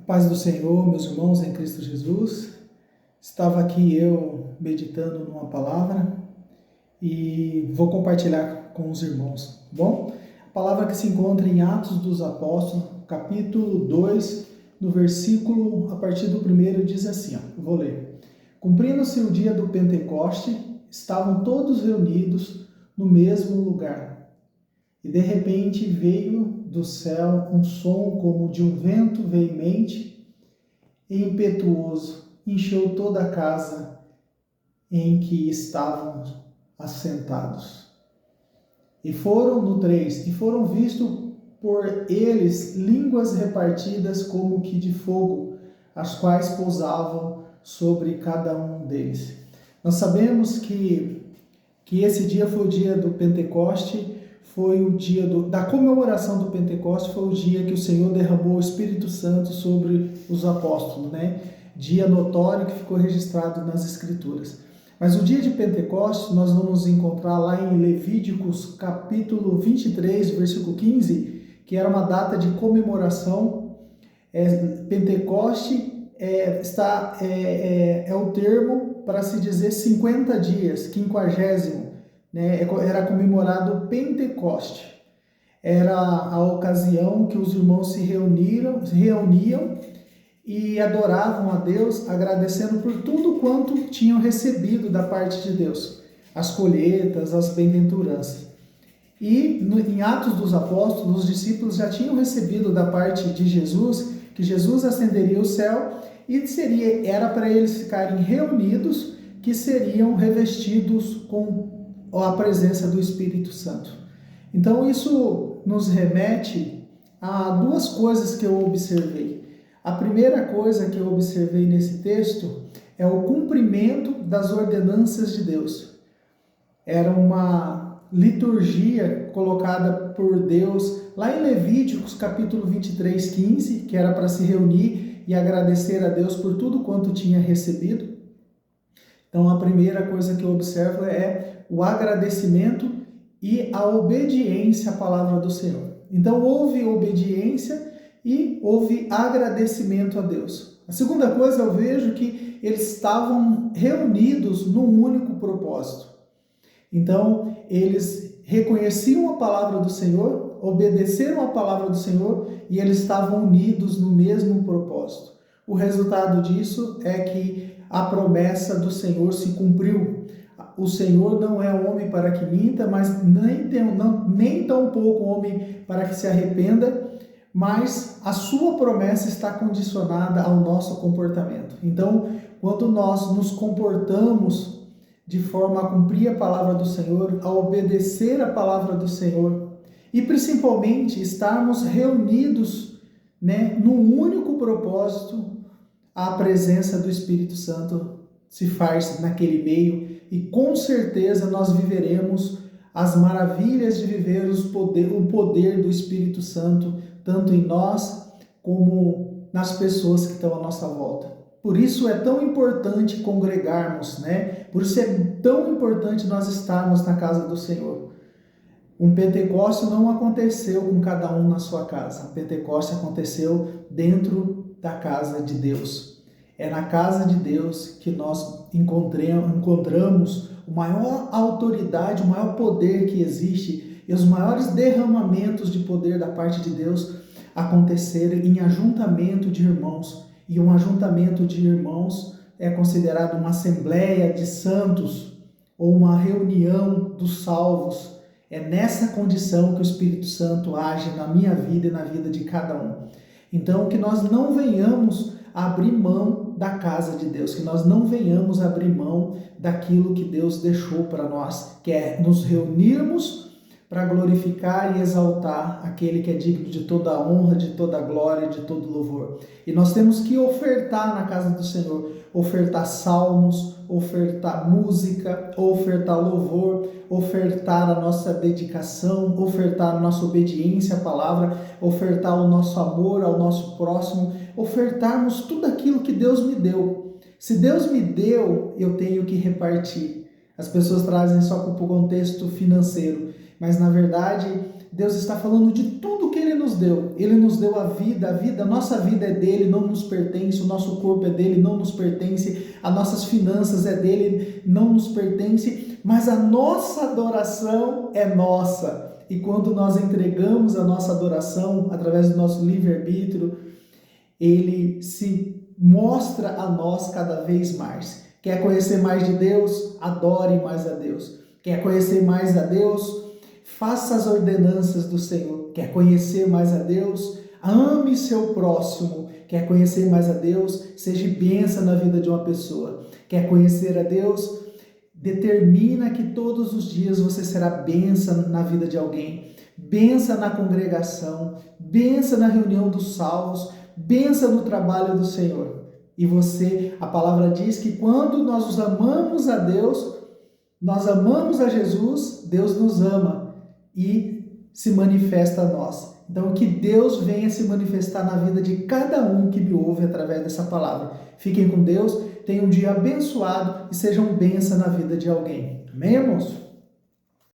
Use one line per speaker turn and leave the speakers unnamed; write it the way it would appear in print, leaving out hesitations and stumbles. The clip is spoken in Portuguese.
Paz do Senhor, meus irmãos em Cristo Jesus. Estava aqui eu meditando numa palavra e vou compartilhar com os irmãos, tá bom? A palavra que se encontra em Atos dos Apóstolos, capítulo 2, no versículo, a partir do 1, diz assim, vou ler. Cumprindo-se o dia do Pentecoste, estavam todos reunidos no mesmo lugar. E de repente veio do céu um som como de um vento veemente e impetuoso, encheu toda a casa em que estavam assentados. E foram, no 3, e foram vistos por eles línguas repartidas como que de fogo, as quais pousavam sobre cada um deles. Nós sabemos que esse dia foi o dia do Pentecoste, foi o dia da comemoração do Pentecoste, foi o dia que o Senhor derramou o Espírito Santo sobre os apóstolos, né? Dia notório que ficou registrado nas Escrituras. Mas o dia de Pentecoste nós vamos encontrar lá em Levíticos capítulo 23, versículo 15, que era uma data de comemoração. Pentecoste é o termo para se dizer 50 dias, 50º, né? Era comemorado o Pentecoste. Era a ocasião que os irmãos se reuniam e adoravam a Deus, agradecendo por tudo quanto tinham recebido da parte de Deus, as colheitas, as bem-aventuranças. E em Atos dos Apóstolos, os discípulos já tinham recebido da parte de Jesus, que Jesus ascenderia ao céu e era para eles ficarem reunidos, que seriam revestidos com a presença do Espírito Santo. Então isso nos remete a duas coisas que eu observei. A primeira coisa que eu observei nesse texto é o cumprimento das ordenanças de Deus. Era uma liturgia colocada por Deus lá em Levíticos capítulo 23, 15, que era para se reunir e agradecer a Deus por tudo quanto tinha recebido. Então a primeira coisa que eu observo é o agradecimento e a obediência à palavra do Senhor. Então houve obediência e houve agradecimento a Deus. A segunda coisa, eu vejo que eles estavam reunidos num único propósito. Então eles reconheciam a palavra do Senhor, obedeceram a palavra do Senhor e eles estavam unidos no mesmo propósito. O resultado disso é que a promessa do Senhor se cumpriu. O Senhor não é homem para que minta, mas nem tão pouco homem para que se arrependa, mas a sua promessa está condicionada ao nosso comportamento. Então, quando nós nos comportamos de forma a cumprir a palavra do Senhor, a obedecer a palavra do Senhor, e principalmente estarmos reunidos, né, num único propósito, a presença do Espírito Santo se faz naquele meio e com certeza nós viveremos as maravilhas de viver o poder do Espírito Santo, tanto em nós como nas pessoas que estão à nossa volta. Por isso é tão importante congregarmos, né? Por isso é tão importante nós estarmos na casa do Senhor. Um Pentecostes não aconteceu com cada um na sua casa. O Pentecostes aconteceu dentro da casa de Deus. É na casa de Deus que nós encontramos a maior autoridade, o maior poder que existe e os maiores derramamentos de poder da parte de Deus acontecerem em ajuntamento de irmãos. E um ajuntamento de irmãos é considerado uma assembleia de santos ou uma reunião dos salvos. É nessa condição que o Espírito Santo age na minha vida e na vida de cada um. Então, que nós não venhamos abrir mão da casa de Deus, que nós não venhamos abrir mão daquilo que Deus deixou para nós, que é nos reunirmos para glorificar e exaltar aquele que é digno de toda a honra, de toda a glória, de todo louvor. E nós temos que ofertar na casa do Senhor, ofertar salmos, ofertar música, ofertar louvor, ofertar a nossa dedicação, ofertar a nossa obediência à palavra, ofertar o nosso amor ao nosso próximo, ofertarmos tudo aquilo que Deus me deu. Se Deus me deu, eu tenho que repartir. As pessoas trazem só para o contexto financeiro, mas na verdade Deus está falando de tudo que Ele nos nos deu. Ele nos deu a vida, a nossa vida é dele, não nos pertence, o nosso corpo é dele, não nos pertence, as nossas finanças é dele, não nos pertence, mas a nossa adoração é nossa. E quando nós entregamos a nossa adoração através do nosso livre-arbítrio, ele se mostra a nós cada vez mais. Quer conhecer mais de Deus? Adore mais a Deus. Quer conhecer mais a Deus? Faça as ordenanças do Senhor. Quer conhecer mais a Deus? Ame seu próximo. Quer conhecer mais a Deus? Seja bênção na vida de uma pessoa. Quer conhecer a Deus? Determina que todos os dias você será bênção na vida de alguém. Bênção na congregação. Bênção na reunião dos salvos. Bênção no trabalho do Senhor. E você, a palavra diz que quando nós amamos a Deus, nós amamos a Jesus, Deus nos ama e se manifesta a nós. Então, que Deus venha se manifestar na vida de cada um que me ouve através dessa palavra. Fiquem com Deus, tenham um dia abençoado e sejam bênção na vida de alguém. Amém, irmãos?